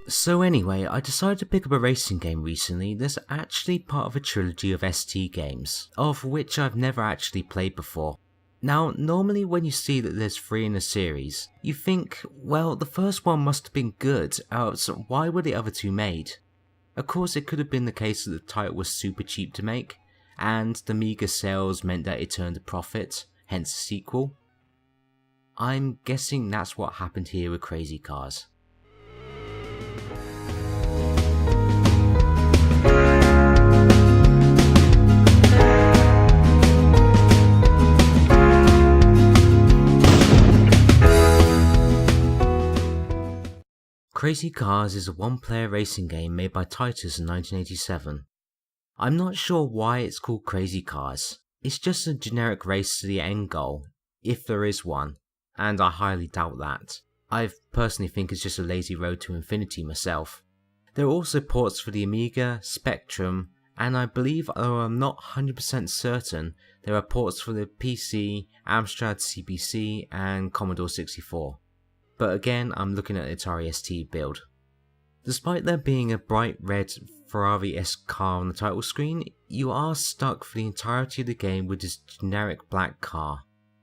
So anyway, I decided to pick up a racing game recently that's actually part of a trilogy of ST games, of which I've never actually played before. Now, normally when you see that there's 3 in a series, you think, well, the first one must have been good, else why were the other 2 made? Of course, it could have been the case that the title was super cheap to make, and the Amiga sales meant that it turned a profit, hence the sequel. I'm guessing that's what happened here with Crazy Cars. Crazy Cars is a one-player racing game made by Titus in 1987. I'm not sure why it's called Crazy Cars. It's just a generic race to the end goal, if there is one, and I highly doubt that. I personally think it's just a lazy road to infinity myself. There are also ports for the Amiga, Spectrum, and I believe, although I'm not 100% certain, there are ports for the PC, Amstrad CPC, and Commodore 64. But again, I'm looking at the Atari ST build. Despite there being a bright red Ferrari-esque car on the title screen, you are stuck for the entirety of the game with this generic black car.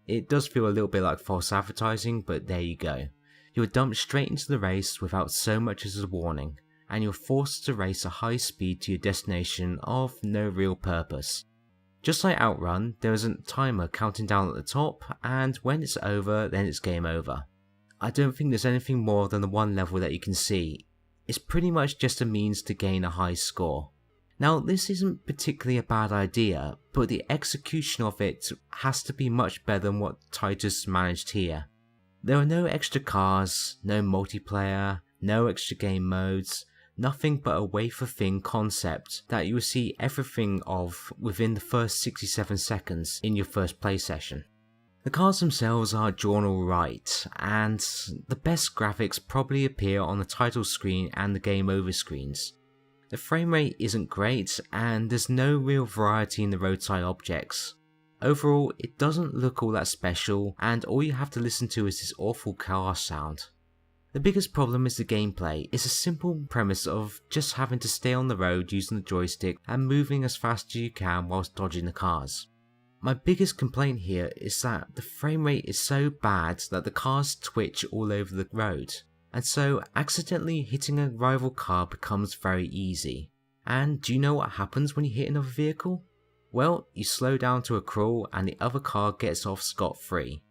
It does feel a little bit like false advertising, but there you go. You are dumped straight into the race without so much as a warning, and you're forced to race at high speed to your destination of no real purpose. Just like Outrun, there is a timer counting down at the top, and when it's over, then it's game over. I don't think there's anything more than the one level that you can see. It's pretty much just a means to gain a high score. Now, this isn't particularly a bad idea, but the execution of it has to be much better than what Titus managed here. There are no extra cars, no multiplayer, no extra game modes, nothing but a wafer thin concept that you will see everything of within the first 67 seconds in your first play session. The cars themselves are drawn alright, and the best graphics probably appear on the title screen and the game over screens. The frame rate isn't great, and there's no real variety in the roadside objects. Overall, it doesn't look all that special, and all you have to listen to is this awful car sound. The biggest problem is the gameplay. It's a simple premise of just having to stay on the road using the joystick and moving as fast as you can whilst dodging the cars. My biggest complaint here is that the frame rate is so bad that the cars twitch all over the road, and so accidentally hitting a rival car becomes very easy. And do you know what happens when you hit another vehicle? Well, you slow down to a crawl and the other car gets off scot-free.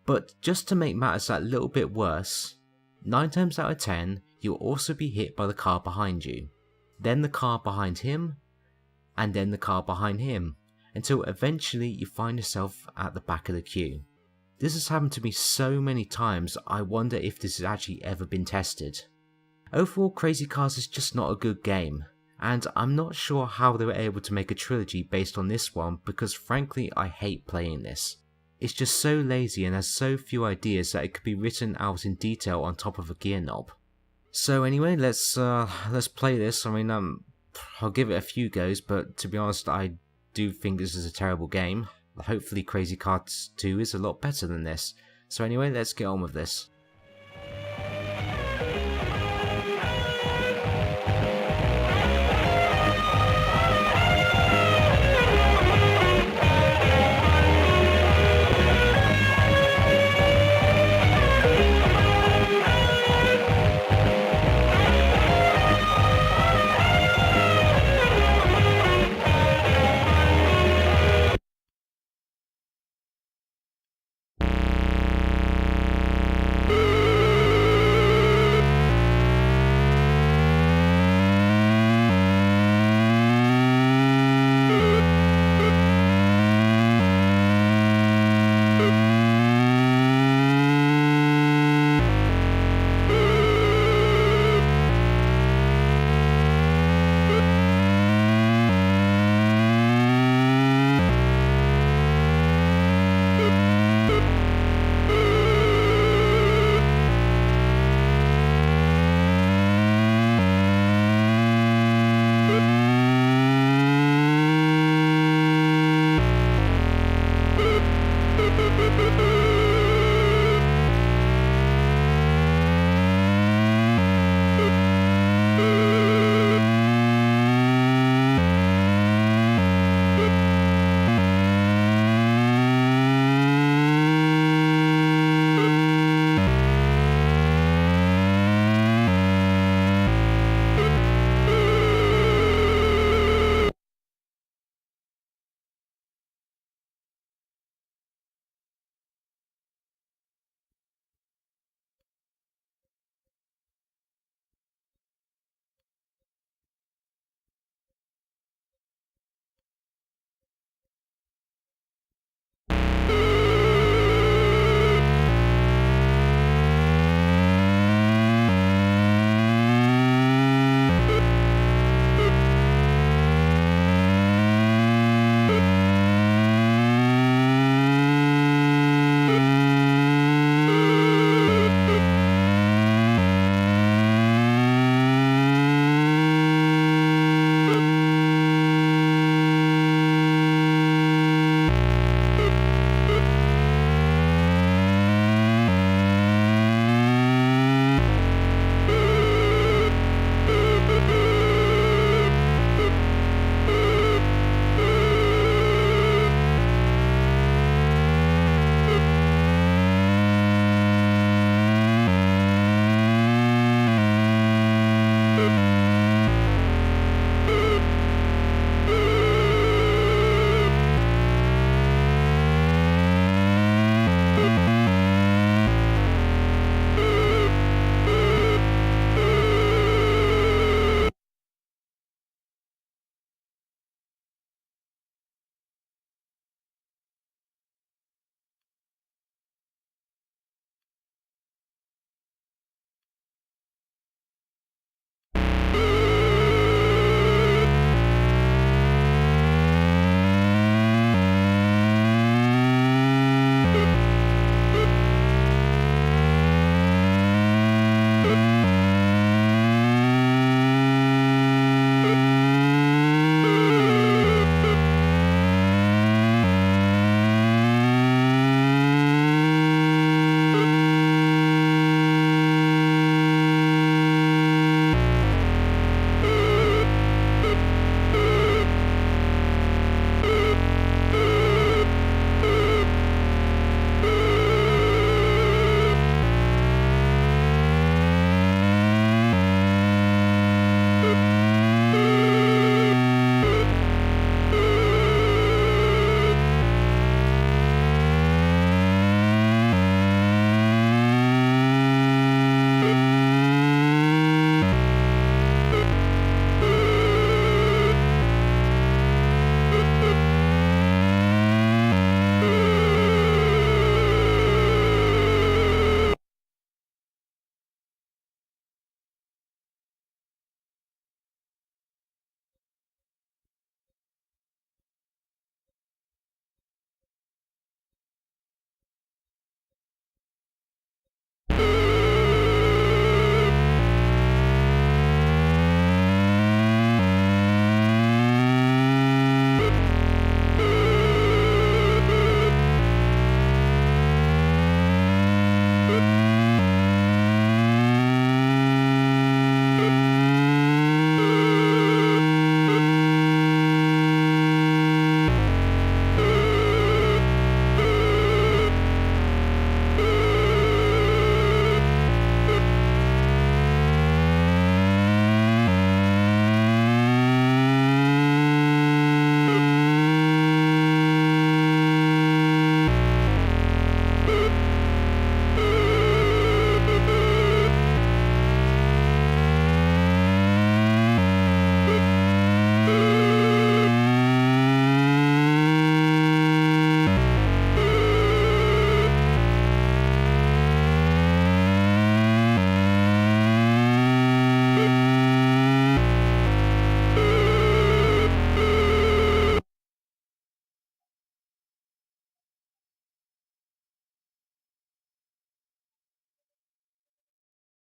But just to make matters that little bit worse, 9 times out of 10 you'll also be hit by the car behind you, then the car behind him, and then the car behind him, until eventually you find yourself at the back of the queue. This has happened to me so many times, I wonder if this has actually ever been tested. Overall, Crazy Cars is just not a good game, and I'm not sure how they were able to make a trilogy based on this one because frankly I hate playing this. It's just so lazy and has so few ideas that it could be written out in detail on top of a gear knob. So anyway, let's play this. I mean, I'll give it a few goes, but to be honest, I do think this is a terrible game. Hopefully Crazy Cars 2 is a lot better than this. So anyway, let's get on with this.